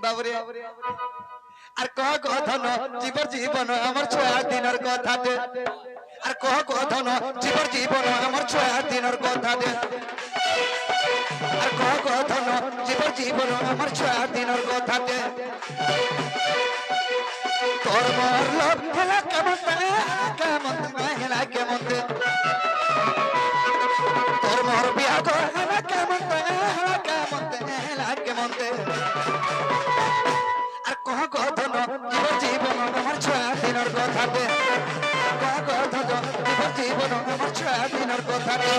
বাবুরে আর কহ ধন জীবন আমার 6 দিনের কথা দে আর কহ ধন জীবন আমার 6 দিনের কথা দে আর কহ ধন জীবন আমার 6 দিনের কথা দে তোর মোর লোক খেলা কেমন হেলা কেমন দে তোর মোর বিয়া হেলা কেমন হেলা কেমন দে আর কহ ধন জীবন আমার 6 দিনের কথা দে কহ ধন জীবন আমার 6 দিনের কথা দে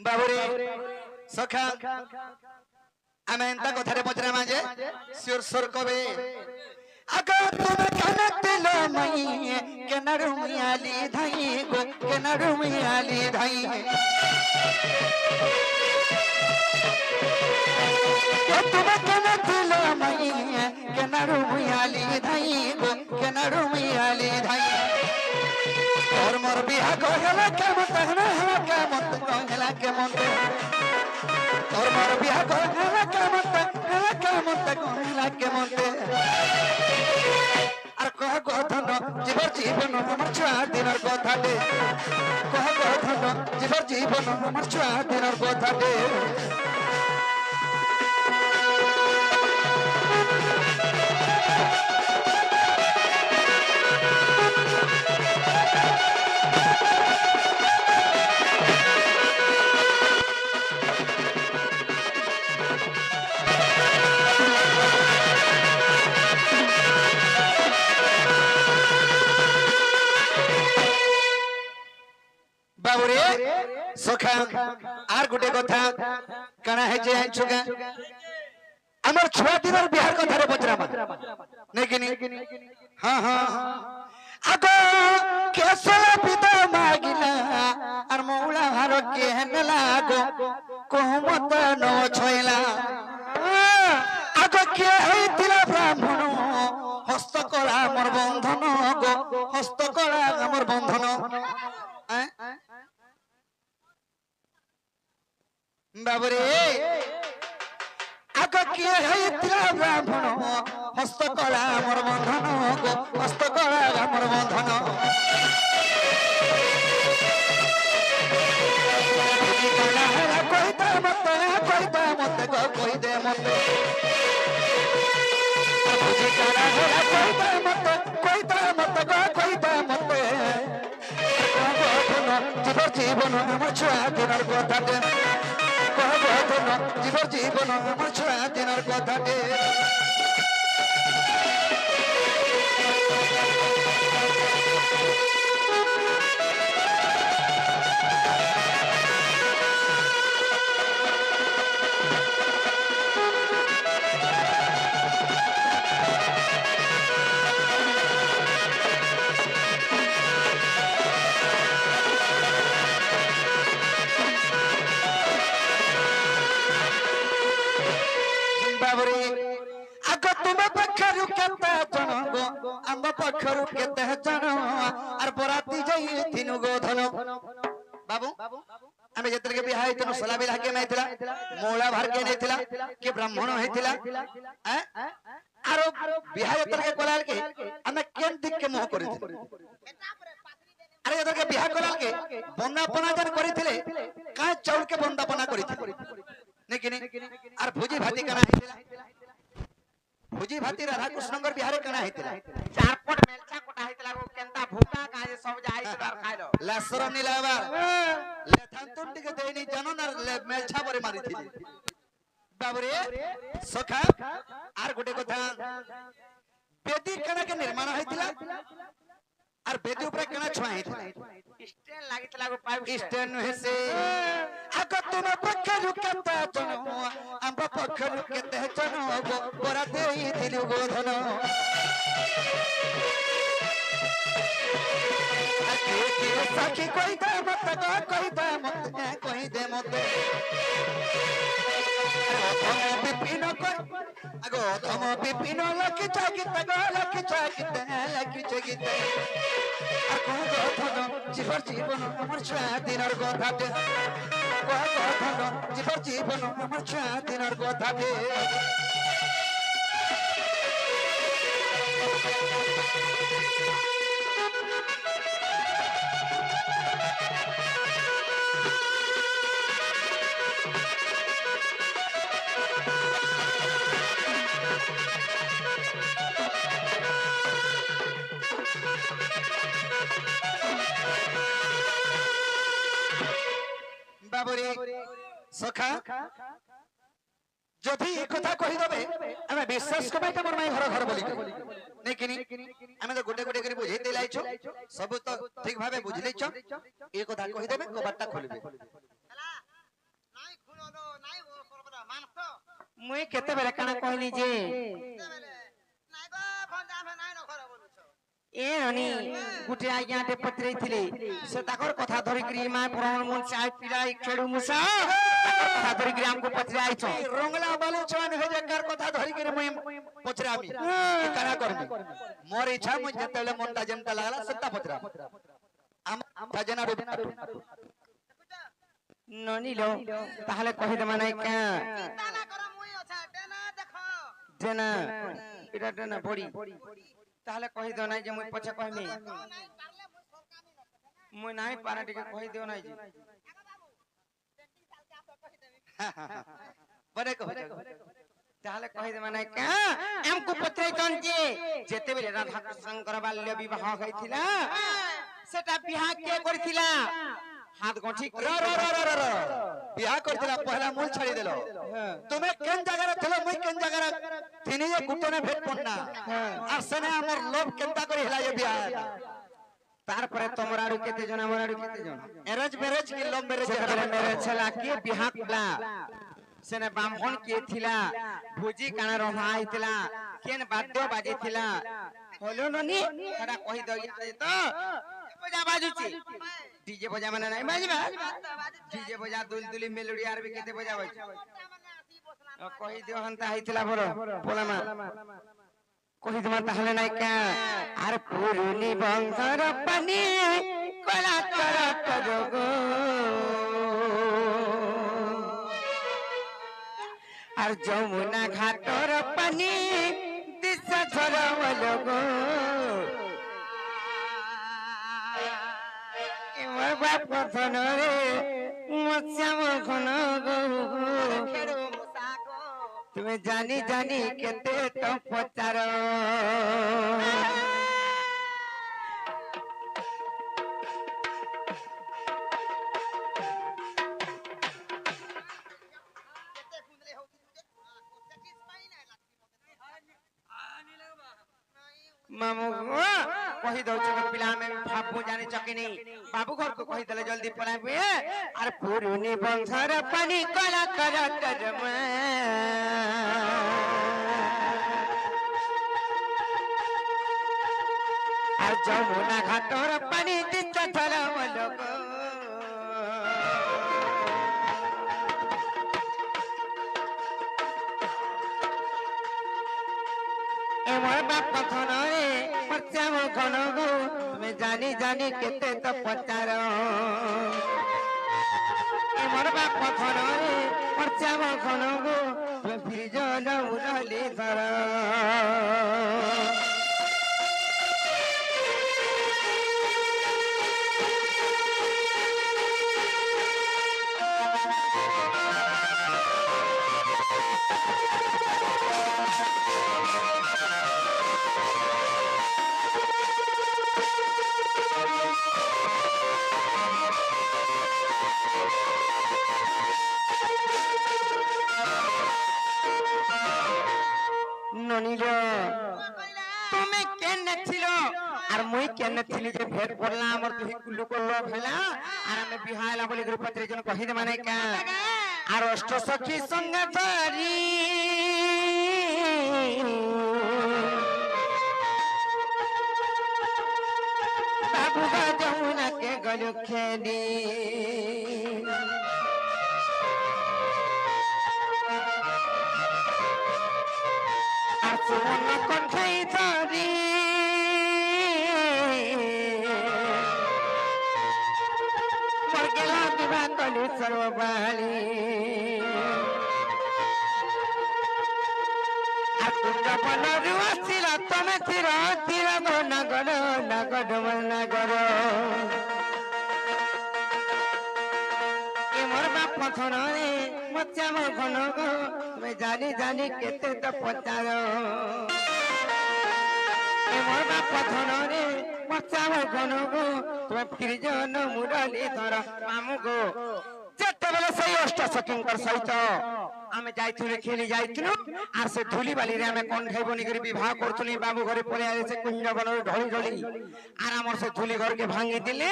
বাবুরে সখা আমি এন্তা কথারে পচরা মাঝে সুর কবে আগো তুমি কানত দিল মাই কেনারু মিয়ালি ধাই গো কেনারু মিয়ালি ধাই তুমি কানত দিল মাই কেনারু মিয়ালি ধাই গো কেনারু মিয়ালি ধাই তোর মোর বিয়া কহেলা কেমন হেলা কেমন তোর মোর বিয়া কহেলা কেমন হেলা কেমন আর কহ ধন জীবন আমার 6 দিনের কথা দে কহ ধন জীবন আমার 6 দিনের কথা দে বাবুরে সখা আর গোটে কথা কানা হে যে আইছুগা আমার 6 দিনের বিহার কথারে পচরামা নেকিনি হ্যাঁ আগো কেসলা পিতা মাগিলা আর মৌলা হার কে হেনলা গো কোহমত ন ছয়লা আগো কে হইতিলা ব্রাহ্মণ হস্তকলা আমার বন্ধন গো হস্তকলা আমার বন্ধন বাবুরে আগ কিয়ে হইতিলা ব্রাহ্মণ হস্তকলা আমার বন্ধন গো হস্তকলা আমার বন্ধন কইতা মতে গো কইদে মতে বুঝি কানা হেরা কইতা মতে গো কইতা মতে জীবন আমার 6 দিনের কথা দে জীবন আমার 6 দিনের কথা দে বাবুরে আগ তুমি পক্ষরু কেতে জন গো আম্ব পক্ষরু কেতে জন আর বরাতি যাই তিনু গো ধন বাবু আমি যেতকে বিয়া হইতनु সলাবি লাগে নাইতিলা মৌলা ভারকে নাইতিলা কি ব্রাহ্মণ হইতিলা আর বিয়া যেতকে কলালকে আমি কেন দিককে মোহ করিতে আরে যেতকে বিয়া কলালকে বন্দাপনা জান করিଥିଲେ কায় চাউলকে বন্দাপনা করিଥିଲେ নেকিনি আর ভোজি ভাতি কানা হইতিলা ভোজি ভাতি রাধা কৃষ্ণঙ্গর বিহারে কানা হইতিলা চারপট মেলছা কোটা হইতিলা গো কেনতা ভুকা কাজে সব যাই আর খাইলো লাসর নিলাবা লেথান্তন টিকে দেইনি জানো না মেলছা পরে মারিছিলি বাবুরে সখা আর গোটে কথা বেদি কানাকে নির্মাণ হইতিলা আর বেদি উপরে কেন ছুয়া হইছিল স্ট্যান্ড লাগিতলা গো পাইপ স্ট্যান্ড হইছে আগ তুমি পক্ষরু কেতে জন আম্ব পক্ষরু কেতে জন বরা দেই দিলু গোধন সাক্ষী কই দে মত কই দে মত কই দে মত বিপিন আগো তম বিপিন লকি চাগিত লকি চাগিত আর কোন কথা জীবন আমার ছয় দিনের কথা জীবন আমার ছয় দিনের কথা বাবুরে সখা যদি এই কথা কই দেবে আমি বিশ্বাস করবে এটা মোর মাই ঘর ঘর বলি নাই কিনি আমি তো গোটে গোটে করে বুঝাই দেলাইছো সব তো ঠিক ভাবে বুঝলেইছো এই কথা কই দেবে কবারটা খুলবে নাই খুললো নাই ও সর্বদা মানছ মুই কেতে বেলে কানা কইলি যে নাই গো ফোন দামে নাই ন ঘরে বলছ এ অনি গুটে আজ্ঞাতে পত্রেই থিলে সে তাকর কথা ধরি করি মা পুরাণ মন চাই পিলাই খেড়ু মুসা কথা ধরি করি আমকো পত্রে আইছো রংলা বালু ছন হয়ে কার কথা ধরি করে মই পছরামি কানা করবি মোর ইচ্ছা মই যেতেলে মনটা যেনটা লাগলা সেটা পছরা আম ভজনা রূপ ননিলো তাহলে কহি দে মানে কা চিন্তা না করো মুই আছে দেনা দেখো দেনা এটা দেনা পড়ি তাহলে কহি দে নাই যে মুই পছে কইমি নাই পারলে মুই সব কামি না মুই নাই পারা টিকে কহি দেও নাই যে আগা বাবু পেন্টিং চালকে আসো কই দেবি বড় কহ তাহলে কহি দে মানে কা আমকো পত্রে কোন যে যেতে বেলে রাধা কৃষ্ণଙ୍କର বাল্য বিবাহ হইছিলা সেটা বিবাহ কে করিছিলা হাত গঠি বিয়া করছিলা পহলা মূল ছাড়ি দিল তুমি কেন জায়গায় থিল মুই কেন জায়গায় থিনি যে গুটনে ভেট পড়না আর সেনে আমার লোভ কেনটা করে হেলা যে বিয়া তারপরে তোমার আরো কেতে জন আমার আরো কেতে জন এরেজ মেরেজ কি লভ মেরেজ সেটা মেরে ছেলা কে বিবাহ কলা সেনে ব্রাহ্মণ কে থিলা ভোজি কানা রন্ধা হইতিলা কেন বাদ্য বাজিছিলা হলো ননি সেটা কহি দই তো বজা বাজুছি ডিজে বজা মানে নাই বাজবা ডিজে বজা দুলদুলি মেলোডি আর বি কেতে বজা বাজ মানে আসি বসলাম কহি দিও হন্তা হইতিলা বড় পোলামা কহি তোমা তাহলে নাই কা আর পুরুনি বংশর পানি কলা কর করগ আর যমুনা ঘাটর পানি দিশা ঝরবলগ এমর বাপ ধনরে মশ্যাম ঘন গো খেড়ু মুসা গো তুমি জানি জানি কেতে তো পচার কেতে কুন্দলে হউতি যে কোতেকিস পাই না লাগতি মতে মামু কহি দউছ পিলা আমি ভাবু জানি চকিনি বাবু ঘর को কহি দেলে জলদি পলাবে আর পুরুনি বংশর পানি কলা কর করম আর যমুনা ঘাটর পানি দিত ধরম লোক এমর বাপ কথনরে পচাম ঘন গো তুমি জানি জানি কেতে তো পচার এমর বাপ কথনরে পচাম ঘন গো তুমি ফিরিজ উড়লি ধর ননিল কইলা কেনে থিলি যে ভেট পড়লা আমার তুই কুলু করলো ভেলা আর আমি বিহাইলা বলি গ্রুপ পত্রে জন কহি দে মানে কা আর অষ্ট সখী সঙ্গে ধরি বাবু গা যমুনাকে গলু খেলি আর সুমন কণ্ঠাই ধরি মোর গেলা বিবাহ কলু সর্ববাণী আর কুঞ্জ বনরু আসিল তমে তীর তীর নগর নগর নগর এ মোর বাপ থনে মচ্চা মোর ঘন গো তুমি জানি জানি কেতে তো পচার এ মোর বাপ থনে মচ্চা মোর ঘন গো তুমি ফিরিজন মুরলি ধর মামু গো যেତେବେଳେ ସେଇ ଅଷ୍ଟ ସଖୀଙ୍କର ସହିତ ଆମେ ଯାଇଥିଲୁ ଖେଳି ଯାଇଥିଲୁ আর সে ধুলি বালিরে আমি কণ্ঠাই বনিকরি বিবাহ করতুলি বাবু ঘরে পড়ে আসে কুঞ্জ বনর ঢলি ঢলি আর আমার সে ধুলি ঘরকে ভাঙি দিলে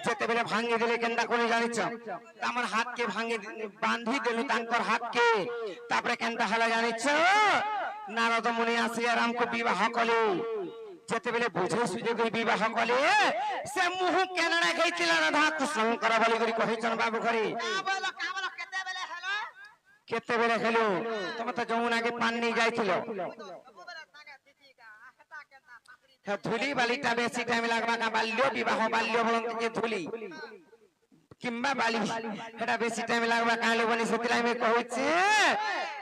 যেতেবেলে ভাঙি দিলে কেনটা করে জানিছ আমার হাতকে ভাঙি বাঁধি দিলু তাঙ্কর হাতকে তারপরে কেনটা হলা জানিছ নারদ মুনি আসি আর আমকো বিবাহ কলে যেতেবেলে বুঝে সুঝে করে বিবাহ কলে সে মুহ কেন রাখাইছিল রাধা কৃষ্ণঙ্কর বলি করে কহিছন বাবু ঘরে কামল কেতেবেলে হেলো কেতেবেলে হেলো তুমি তো যমুনাকে পান নিয়ে যাইছিল ସବୁବେଳେ ତାଙ୍କେ ଦିଦିକା ହେତା କେନ୍ତା ପାପଡ଼ି ধুলি বালিটা বেশি টাইম লাগবা না বাল্য বিবাহ বাল্য বলନ୍ତି যে ধুলি কিংবা বালি এটা বেশি টাইম লাগবা কালে বলি সেতিলা আমি কହୁଛି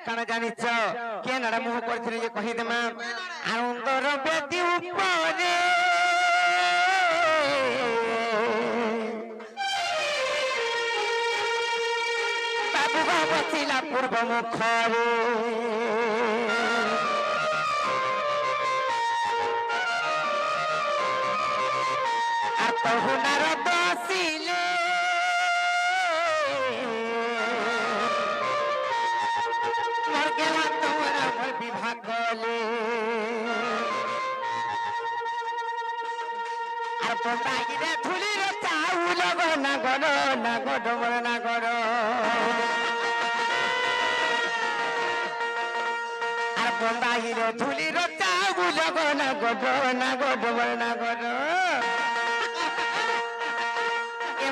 কারণ জানিছ কেন এটা মুহ করছিলি যে কহি দেমা আনন্দর বেদি উপরে বাবু বসিলা পূর্ব মুখরে আর তহুনার বসিলে মোর গেলা তোমার আমার বিবাহ কলে আর বতাইরে ধুলির চাউল গো না গর না গর না গর আর বতাইরে ধুলির চাউল গো না গর না গর না গর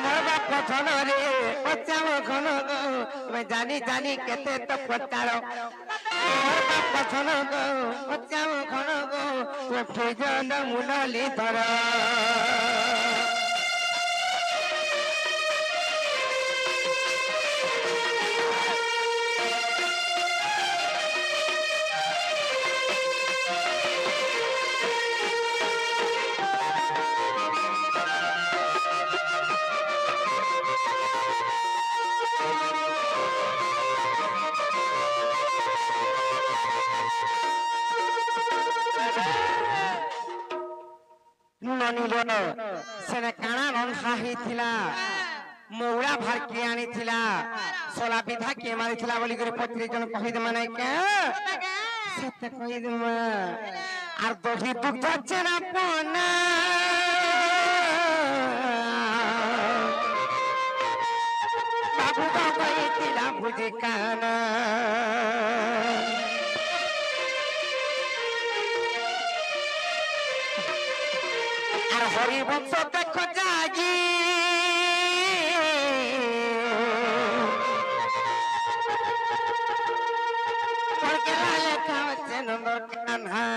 মোর বাপ কথন রে পচাম ঘন গো তুমি জানি জানি কেতে তো পচার মোর বাপ কথন গো পচাম ঘন গো তুমি ফিজন মুনলি ধর ନନିର ସେନେ କାଣା ରନ୍ଧା ହେଇଥିଲା ମଉଳା ଭାର କିଏ ଆଣିଥିଲା ସଲା ବିଧା କିଏ ମାରିଥିଲା ବୋଲିକରି ପତ୍ରୀ ଜଣ କହିଦେମା ନାଇଁ କେ ସେତେ କହିଦେମା আর দহি দুগ্ধ চেনা পনা বাবু কইছিলা বুঝি কানা আর হরিবংশ দেখ জাগি লেখা হচ্ছে নম্বর কানহা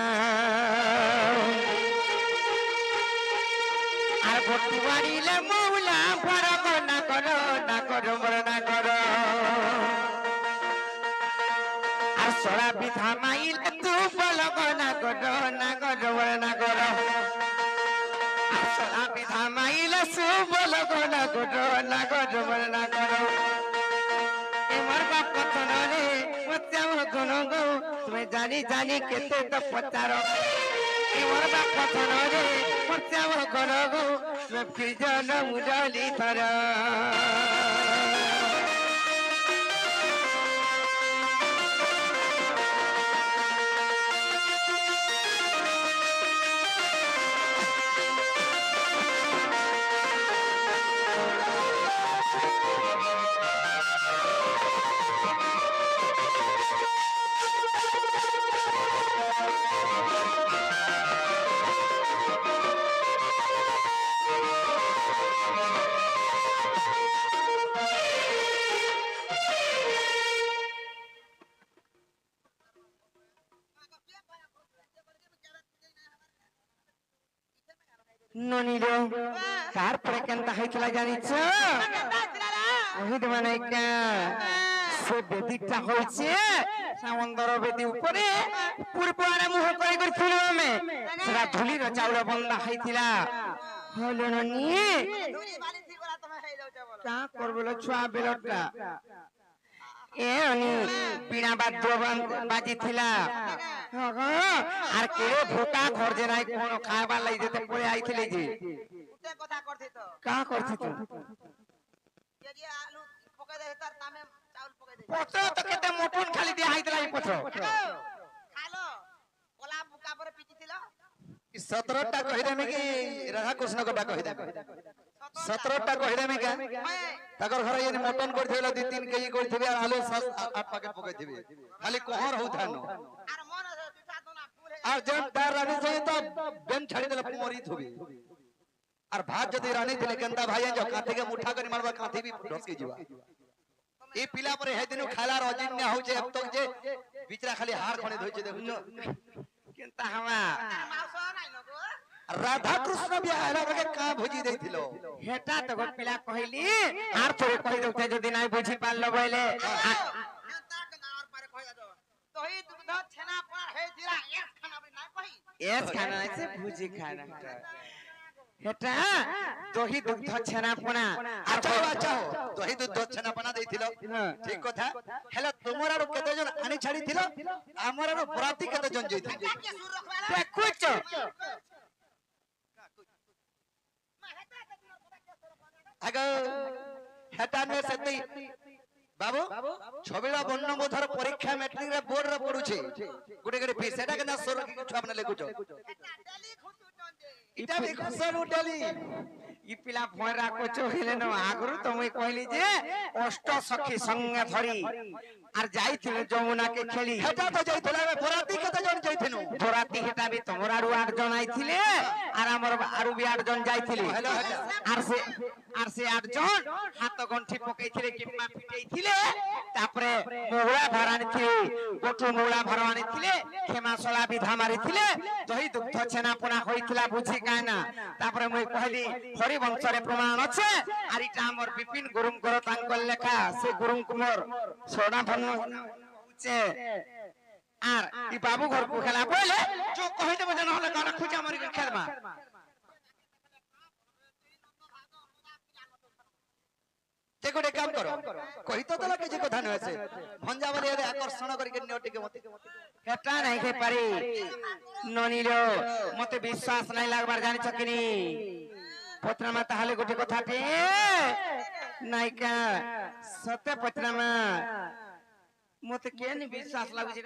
আর ভর্তি বাড়িলে মৌলা ফরক না করো না করো না করো আর সরা বিধা মাইলে তু বলক না করো না করো না করো আর সরা বিধা মাইলে সু বলক না করো না করো না করো এমর বাপ কথন রে পচাম গুণ গো তুমি জানি জানি কেতে তো পচার এমর বাপ কথন রে পচাম গুণ গো তুমি ফিজন মুরলি ধর হইতলা জানিছ ওহিত মানে সে বেদিটা হয়েছে সামন্দর বেদি উপরে পূর্ব আড়ে মুহ করে করছিল আমি সেটা ধুলির চাউল বন্ধা হইছিলা হলো নি ধুলি বালি ঠিক বলা তুমি হেই যাও বলো কা করবলো ছুয়া বেলটা এ অনি বিনা বাদ্য বাজিছিলা আর কেউ ভোকা ঘর যে নাই কোন খাবার লাগি যেতে পড়ে আইছিলে যে উঠে কথা করতে তো কা করছি তো যে যে আলু পকাই দে তার নামে চাউল পকাই দে পত্র তো কেতে মটন খালি দিয়ে আইতলা এই পত্র খালো কলা বুকা পরে পিটিছিল 17টা কহিদেমি কি রাধা কৃষ্ণ কথা কহিদেমি 17টা কহিদেমি কা তাকর ঘরে যেন মটন করথিলা 2-3 কেজি করথিবে আর আলু 7-8 প্যাকেট পকাইথিবে খালি কোহর হউথান আর মন পিঠা তো না ফুল হে আর যেন তার রানী সে তো বেন ছাড়ি দেলে পুমরি থুবি আর ভাত যদি রানী দিলে কেনতা ভাই যে কাঠিকে মুঠা করে মারবা কাঠি বি ঢসকে ଯିବା এই পিলা পরে হে দিনু খালার অজিন্য হউছে अब तक যে বিচরা খালি হাড় খনে ধইছে দেখুছ কেনতা হামা মাউস নাই নগো রাধা কৃষ্ণ বিয়াহরা বকে কা ভোজি দেইছিল হেটা তো গো পিলা কইলি আর তোরে কই দউতে যদি নাই বুঝি পারলো বইলে তা নার পারে কই দাও তোই দুধ ছানা পড়া হে দিলা এক খানা বলি নাই কই এস খানা আছে ভুজি খানা হেটা দহি দুগ্ধ ছানা পোনা আচ্ছা আচ্ছা দহি দুধ ছানা পানা দেইছিল ঠিক কথা হেলা তোমার আর কত জন আনি ছাড়ি ছিল আমার আর বরাতি কত জন যাইছিল কে সুর রখবা দেখুছ আগে হেটা নে সেতি বাবু ছবিলা বর্ণবোধর পরীক্ষা ম্যাট্রিক রে বোর্ড রে পড়ুছে গুটে গুটে পিস এটা কেনা সর কি ছুয়া মানে লেখুছ ডেলি খুঁজু চন্দে এটা বি খুশন উঠালি ই পিলা ভয়রা কচো হেলে ন আগরু তুমি কইলি যে অষ্ট সখী সঙ্গে ধরি আর যাইছিল যমুনাকে খেলি হেটা তো যাইছিল বরাতি কত জন যাইছিল বরাতি হেটা বি তোমরা আরু 8 জন আইছিলে আর আমার আরু বি 8 জন যাইছিলে আর সে 8 জন হাত গন্ঠি পকাইছিলে কিম্বা পিটাইছিলে তারপরে মোগলা ভরানিছিলে গোটু মোগলা ভরানিছিলে খেমাসলা বিধা মারিছিলে দহি দুগ্ধ ছানা পোনা হইতলা বুঝি কানা তারপরে মই কইলি হরিবংশরে প্রমাণ আছে আর এটা আমার বিপিন গুরুঙ্কর তাঙ্কর লেখা সে গুরুং কুমার সোনা ধন্য হচ্ছে আর ই বাবু ঘর কো খেলা বলে চোখ কই দেব না হলে গানা খুঁজা মারি খেলবা তে গোটে কাম কর কই তো তোলা কিছু কথা নয় আছে ভঞ্জা বলি এর আকর্ষণ করি কে নিয়টিকে মতে এটা নাই কে পারি ননিলো মতে বিশ্বাস নাই লাগবার জানিছ কিনি পত্রামা তাহলে গোটে কথাটি নাইকা সতে পত্রামা মতে কেন বিশ্বাস লাগুছে